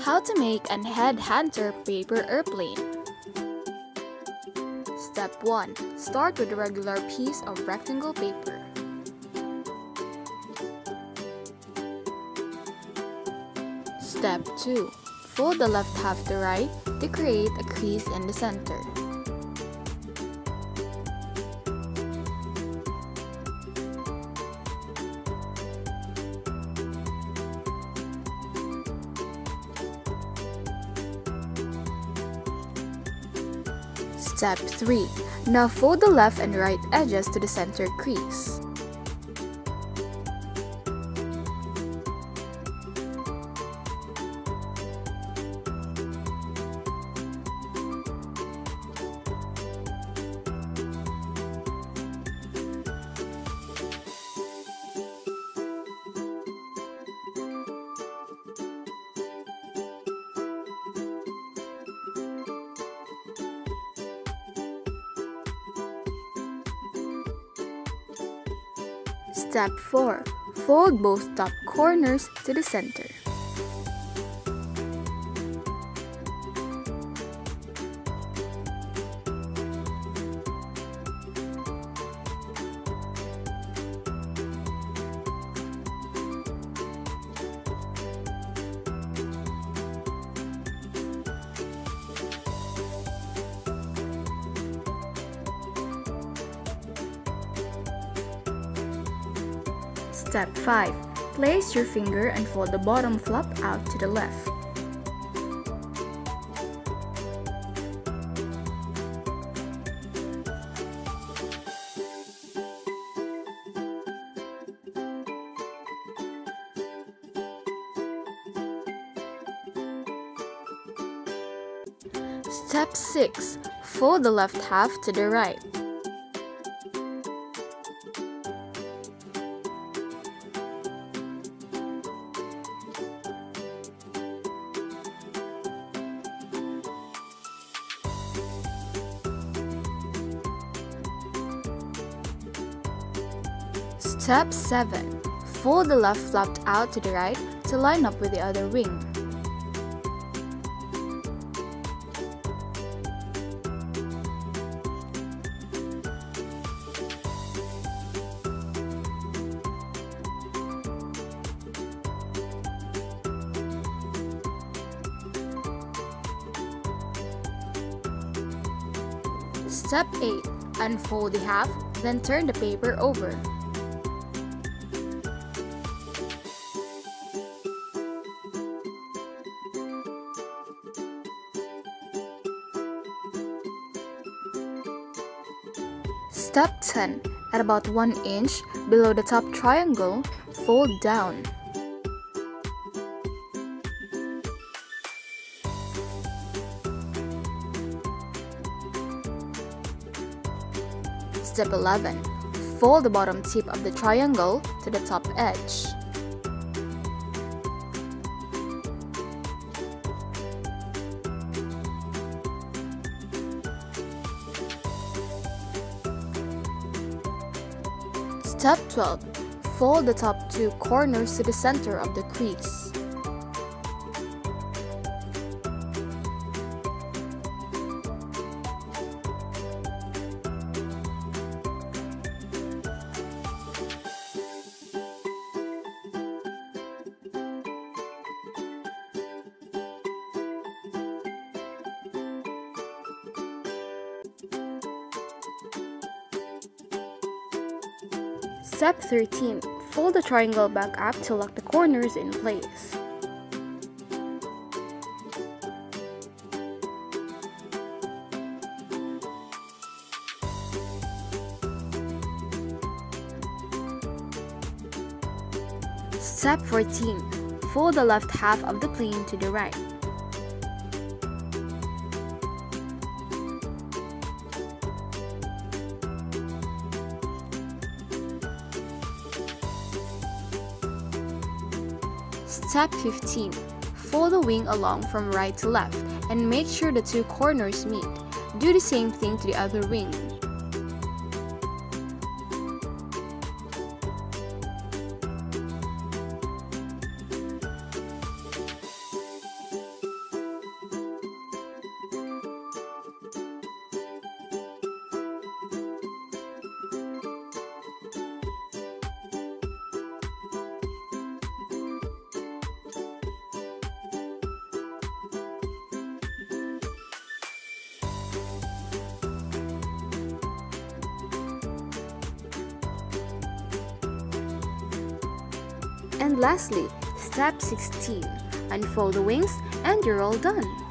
How to make an Headhunter paper airplane. Step 1. Start with a regular piece of rectangle paper. Step 2. Fold the left half to right to create a crease in the center. Step 3. Now fold the left and right edges to the center crease. Step 4. Fold both top corners to the center. Step 5. Place your finger and fold the bottom flap out to the left. Step 6. Fold the left half to the right. Step 7. Fold the left flap out to the right to line up with the other wing. Step 8. Unfold the half, then turn the paper over. Step 10. At about 1 inch below the top triangle, fold down. Step 11. Fold the bottom tip of the triangle to the top edge. Step 12. Fold the top 2 corners to the center of the crease. Step 13. Fold the triangle back up to lock the corners in place. Step 14. Fold the left half of the plane to the right. Step 15. Fold the wing along from right to left and make sure the 2 corners meet. Do the same thing to the other wing. And lastly, step 16, unfold the wings and you're all done.